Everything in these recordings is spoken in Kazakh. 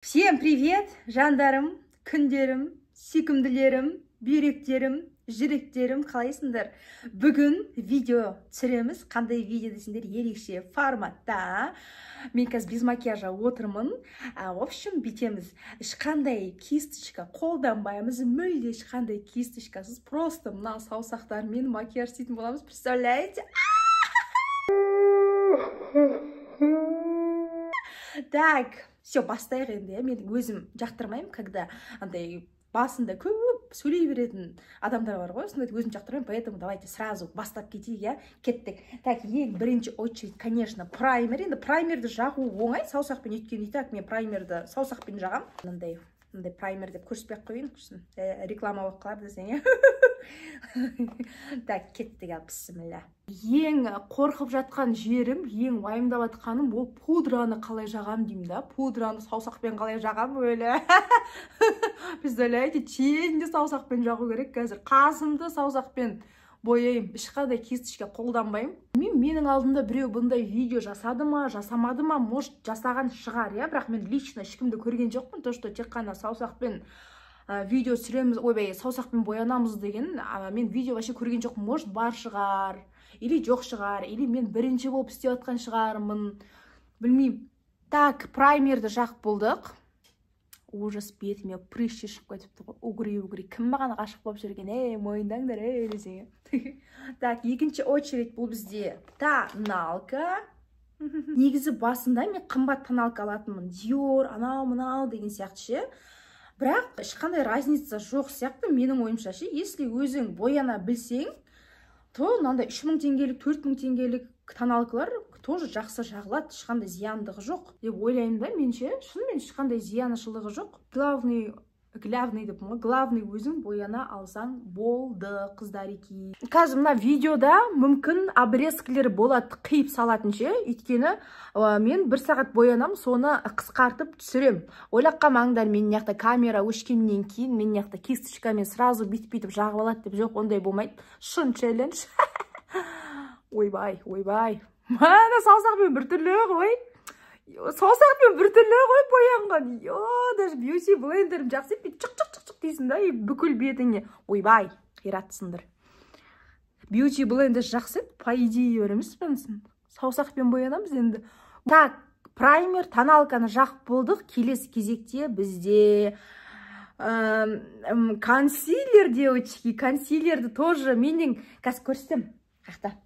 Всем привет, жандарым, күндерім, сүйкімділерім, бүйректерім, жүректерім, қалайсыңдар? Бүгін видео түсіреміз. Қандай видео десеңдер, ерекше форматта. Мен қазір без макияжа отырмын. В общем, бүйтеміз. Ешқандай кисточка қолданбаймыз, мүлде ешқандай кисточкасыз. Просто мына саусақтармен макияж істейтін боламыз. Представляете? Так, все, бастайық енді. Мен өзім жақтырмаймын, когда андай басында көп сөйлей беретін адамдар бар ғой, сонда өзім жақтырмаймын, поэтому давайте сразу бастап кетейік, я. Кеттік. Так, ең бірінші очередь, конечно, праймер. Енді праймерді жағу оңай, саусақпен өйткені. Так, мен праймерді саусақпен жағам. Мынандай праймер деп көрсетпей қойын, реклама болып қалар десең. Так, кеттік, бісміллә. Ең қорқып жатқан жерім, ең уайымдап жатқаным, ол пудраны қалай жағам деймін да. Пудраны саусақпен қалай жағам өлі. Представляете, теңді саусақпен жағу керек қазір. Қасымды саусақпен бояйым, ешқандай кисточка қолданбаймын. Менің алдымда біреу бұндай видео жасады ма, жасамады ма, может жасаған шығар, я, бірақ мен лично ешкімді көрген жоқпын, то что тек қана саусақпен видео түсіреміз, ойбай, саусақпен боянамыз деген, мен видео вообще көрген жоқпын, может бар шығар, или жоқ шығар, или мен бірінші болып істеп жатқан шығармын, білмеймін. Так, праймерді жақ болдық. Ужас, бетіме прыщ шығып кетіпті ғой. Угри, кім маған ғашық болып жүрген? Мойындаңдар, десең. Так, екінші очередь бұл бізде тоналка. Негізі басында мен қымбат тоналка алатынмын. Dior, анау деген сияқты ше. Бірақ ешқандай разница жоқ сияқты менің ойымша ше. Если өзің бояна білсең, то мынандай 3000 теңгелік, 4000 теңгелік тоналкалар тоже жақсы жағылады, ешқандай зияндығы жоқ деп ойлаймын да, менше. Шынымен ешқандай зиянышылығы жоқ. Главный өзің бояна алсаң болды, қыздарики. Қазір мына видеода мүмкін обрезкілер болады, қиып салатын ше. Өйткені мен 1 сағат боянам, соны қысқартып түсірем. Ойлап қалмаңдар, мен мынаяқта камера өшкеннен кейін мен мынаяқта кисточкамен сразу бүйтіп жағып алады деп, жоқ, ондай болмайды. Шын челлендж. Ойбай. Мана саусақпен біртүрлі ғой. Саусақпен біртүрлі ғой боянған. Даже бьюти блендерім жақсы етпейді. Чық дейсің да, бүкіл бетіңе. Ойбай, қиратсыңдар. Бьюти блендер жақсы ет, по идее өреміз бәнсін. Саусақпен боянамыз енді. Так, праймер, тоналканы жақ болдық. Келесі кезекте бізде консилер, девочки. Консилерді тоже менің қазір көрсетем. Қақта.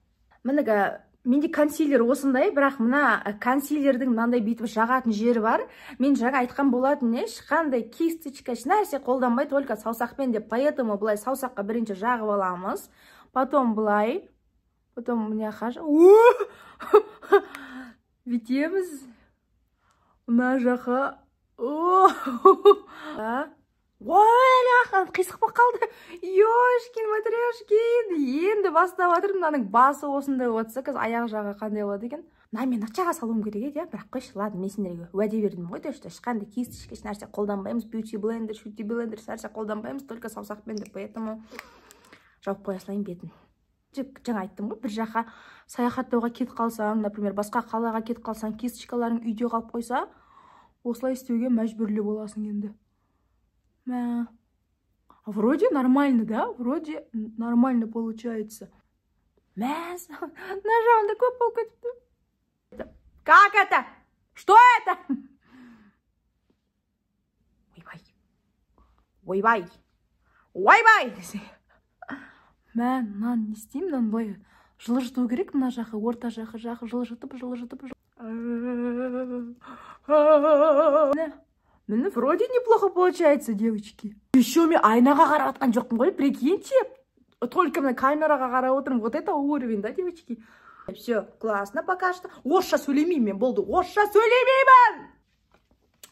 Менде консилер осындай, бірақ мына консилердің мынандай бүйтіп жағатын жері бар. Мен жаңа айтқан болатын, ешқандай кисточка, ешнәрсе қолданбай, только саусақпен деп, поэтому былай саусаққа бірінші жағып аламыз. Потом былай, потом мына қажа. Бүйтеміз. Мына жаққа. Ой, қисық болып қалды. Ёшкин, матрешкин. Енді бастап жатырмын, мынаның басы осындай отырса, қазір аяқ жағы қандай болады екен. Мен ақшаға салуым керек еді, бірақ қойшы, ладно, мен сендерге уәде бердім ғой, ешқандай кисточка, ешнәрсе қолданбаймыз, бьюти блендер, нәрсе қолданбаймыз, только саусақпен деп, поэтому жауып қоя салайын бетін. Жаңа айттым ғой, бір жаққа саяхаттауға кетіп қалсаң, например, басқа қалаға кетіп қалсаң, кисточкаларың үйде қалып қойса, осылай істеуге мәжбүрлі боласың енді. Вроде нормально, да? Вроде нормально получается. Нажал, такой полка. Как это? Что это? Ойбай. Мынаны не істеймін, мынаны былай жылжыту керек, мына жақы, орта жақы жылжытып. Мені вроде неплохо получается, девочки. Еще мен айнаға қарап атқан жоқпын ғой, прикиньте. Только мына камераға қарап отырмын. Вот это уровень, да, девочки? Все, классно пока что. Орысша сөйлемеймін мен, болды. Орысша сөйлемеймін!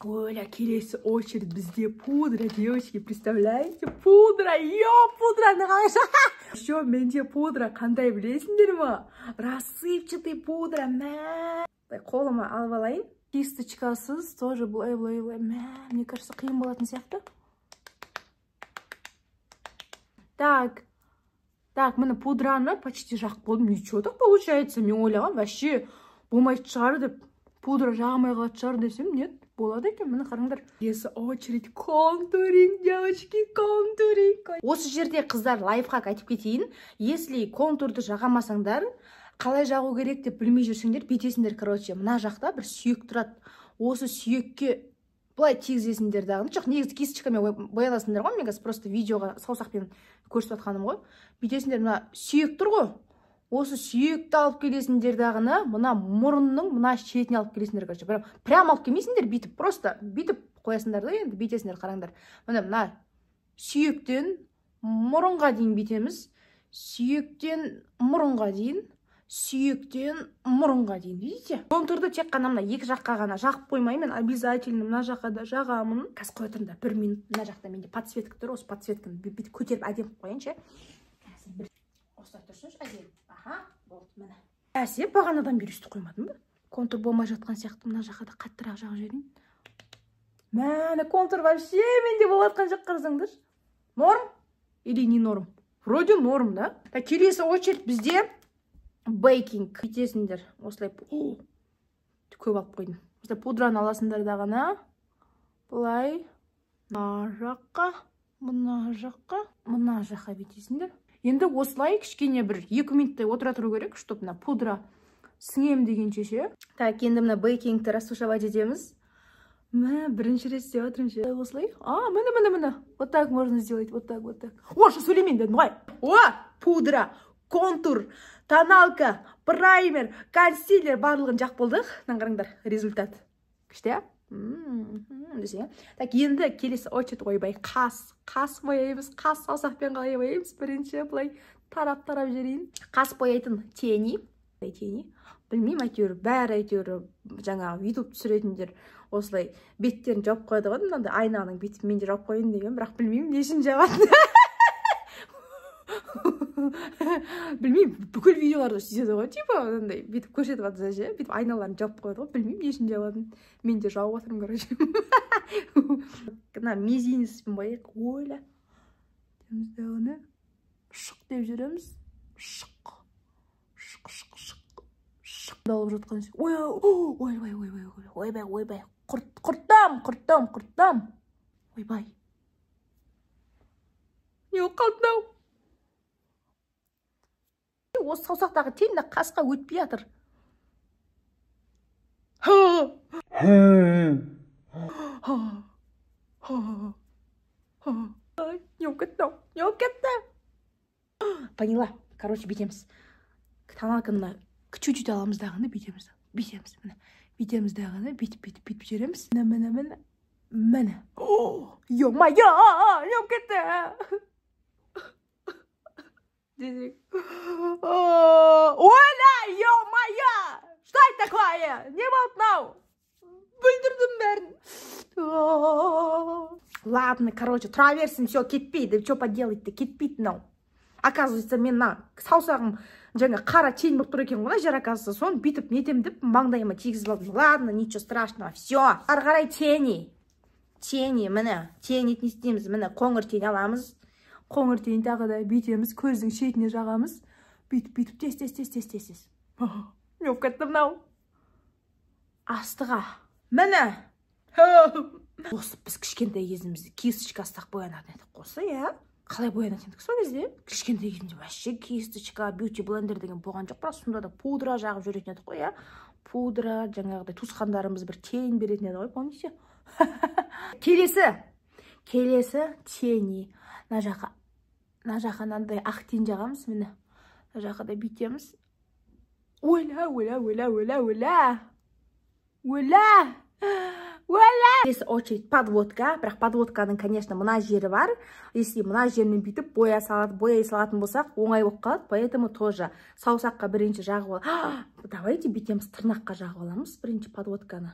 Оля, келесі очередь бізде пудра, девочки, представляете? Пудраны қалай жақ. Еще менде пудра қандай білесіңдер ма? Рассыпчатый пудра, қолыма алып алайын. Кисточкасыз тоже былай. Мне кажется, қиын болатын сияқты. Так, міне пудраны почти жақ болдым. Ничего так получается. Мен ойлаған, вообще болмайды шығар деп, пудра жағмай қалады шығар десем, нет. болады екен. Міне қараңдар. Келесі очередь контуринг, девочки, контуринг. Осы жерде қыздар лайфхак айтып кетейін. Если контурды жағамасаңдар, қалай жағу керек деп білмей жүрсеңдер, бүйтесіңдер, короче, мына жақта бір сүйек тұрады. Осы сүйекке былай тигізесіңдер дағы. Жоқ, негізі кисточкамен бояласыңдар ғой. Мен қазір просто видеоға саусақпен көрсетіп жатқаным ғой. Бүйтесіңдер, мына сүйек тұр ғой. Осы сүйекті алып келесіңдер дағыны, мына мұрынның мына шетіне алып келесіңдер, короче. Прям алып келмейсіңдер, бүйтіп, просто бүйтіп қоясыңдар да, енді бүйтесіңдер, қараңдар. Мына сүйектен мұрынға дейін бүйтеміз. Сүйектен мұрынға дейін, сүйектен мұрынға дейін, видите? Контурды тек қана мына екі жаққа ғана жағып қоймаймын, обязательно мына жаққа да жағамын. Қазір қоя тұрыңдар, 1 минут мына жақта менде подсветка тұр, осы подсветканы бүйтіп көтеріп әдемі қояйыншы. Осылай тұрсыншы, әдемі. Аха, болды, міне. Әсе, бағанадан бері үсті қоймадым ба? Контур болмай жатқан сияқты мына жаққа да қаттырақ жағып жіберейін. Мәне, контур вообще менде болатқан жоқ, қарасаңдар. Норм или не норм? Вроде норм, да? Келесі очередь бізде бейкинг. Бүйтесіңдер, осылай көп алып қойдым. Осылай пудраны аласыңдар дағына. Бұлай, мына жаққа бүйтесіңдер. Енді осылай кішкене бір 2 минуттай отыра тұру керек, чтоб мына пудра сіңем дегенше ше. Так, енді мына бейкингті растушевать етеміз. Мә, бірінші рет істеп отырмын. Осылай. Міне. Вот так можно сделать, вот так. О, что сөйлемейін дедім ғой. О, пудра, контур, тоналка, праймер, консилер барлығын жақ болдық. Қараңдар, результат. Күшті, десе. Так, енді келесі очередь ойбай, қас бояймыз, қас саусақпен қалай бояймыз. Бірінші былай тарап жерейін. Қас бояйтын тени. Білмеймін, әйтеуір, бәрі әйтеуір жаңа YouTube түсіретіндер осылай беттерін жауып қойды ғой, мынандай айнаның бетіп менде жауып қойын деген, бірақ білмеймін, не үшін жауатын. Білмеймін, бүкіл видеоларды сөйтеді ғой, типа, ондай бетіп көрсетіп жатса ше, бетіп айналарын жауып қойды ғой, білмеймін, не үшін жауатын. Мен де жауып отырмын, короче. Мына мизинеспен бояйық, ойла. Теміздеуіне шық деп жүреміз. Шық. Далып жатқан ше. Ойбай. Құрттам. Ойбай. Не қалдым? Осы саусақтағы тен де қасқа өтпей жатыр. Не кетті. Поняла. Короче, бүйтеміз. Тоналканы чуть-чуть аламыз дағыны, бүйтеміз. Бүйтеміз дағыны, бүйтіп жүреміз. Міне. Ё-майо, не кетті. Дедек. Оля, ё-майо! Что это такое? Не болды нау? Бүлдірдім бәрін. Ладно, короче, тұра берсін, все, кетпейді. Что поделать-то? Кетпейді нау. Оказывается, мен саусағым жаңа қара тень болып тұр екен ғой, жер оказывается, соны бүйтіп нетем деп маңдайыма тигізіп алдым. Ладно, ничего страшного. Все. Ары қарай тени, міне. Тень не істейміз. Міне қоңыр тень аламыз. Қоңыр тень тағы да бүйтеміз, көздің шетіне жағамыз. Бүйтіп тез. Не болып кетті мынау. Астыға. Міне. Осы біз кішкентай кезімізде кисточка астық боянатын едік қосы, иә? Қалай боянатын едік сол кезде? Кішкентай кезімде вообще кисточка, бьюти блендер деген болған жоқ, бірақ сонда да пудра жағып жүретін едік қой, иә? Пудра, жаңағыдай туысқандарымыз бір тень беретін еді ғой, помните? Келесі тени. Мына жаққа мынандай ақ тень жағамыз, міне. Мына жаққа да бүйтеміз. Келесі очередь подводка. Бірақ подводканың, конечно, мына жері бар. Если мына жермен бүйтіп бояй салатын болсақ, оңай болып қалады. Поэтому тоже саусаққа бірінші жағып аламыз. Давайте бүйтеміз, тырнаққа жағып аламыз бірінші подводканы.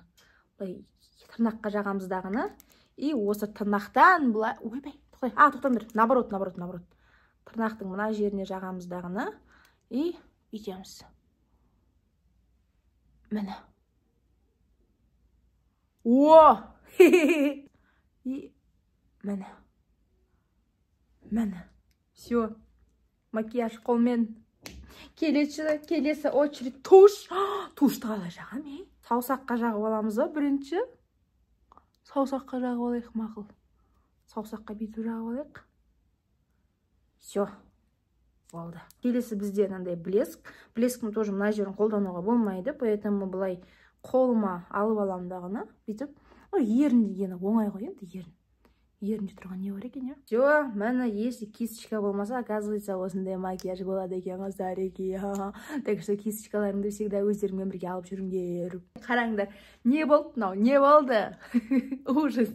Тырнаққа жағамыз дағыны. И осы тырнақтан бұлай... Ойбай, тоқтаңдар. Наоборот. Тырнақтың мына жеріне жағамыз дағыны. И бүйтеміз. Міне. О! И міне. Все. Макияж қолмен. Келесі очередь туш. Тушты қалай жағам, саусаққа жағып аламыз ба бірінші. Саусаққа жағып алайық, мақұл. Саусаққа бүйтіп жағып алайық. Все. Болды. Келесі бізде мынандай блеск. Блесктің тоже мына жерін қолдануға болмайды, поэтому былай қолыма алып аламын дағыны. Бүйтіп, ерін дегені оңай ғой енді, ерін. Ерінде тұрған не бар екен, я? Все, міне, если кисточка болмаса, оказывается, осындай макияж болады екен, қыздар екен. Так что кисточкаларыңды всегда өздеріңмен бірге алып жүріңдер. Қараңдар, не болды мынау? Не болды? Ужас.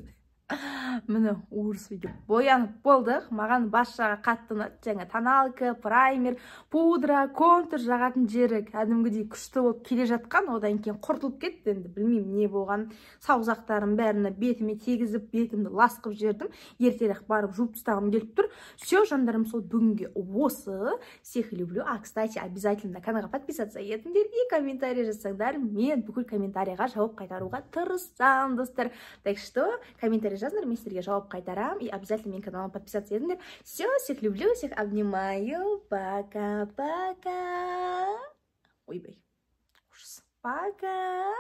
Міне, ужас видео. Боянып болдық. Маған бас жағы қатты ұнады. Жаңа тоналка, праймер, пудра, контур жағатын жері кәдімгідей күшті болып келе жатқан. Одан кейін құртылып кетті. Енді білмеймін не болған. Саусақтарым бәріне бетіме тегізіп, бетімді ласқып жердім. Ертелік барып жуып тастағым келіп тұр. Все, жандарым, сол бүгінге осы. Всех люблю. А, кстати, обязательно каналға подписаться етіңдер и комментарий жазсаңдар. Мен бүкіл комментарийға жауап қайтаруға тырысамын, достар. Так что комментарий жазыңдар, мен сіздерге жауап қайтарам. И обязательно менің каналыма подписаться етіңдер. Все, всех люблю, всех обнимаю. Пока-пока. Ой-бай. Ужас. Пока.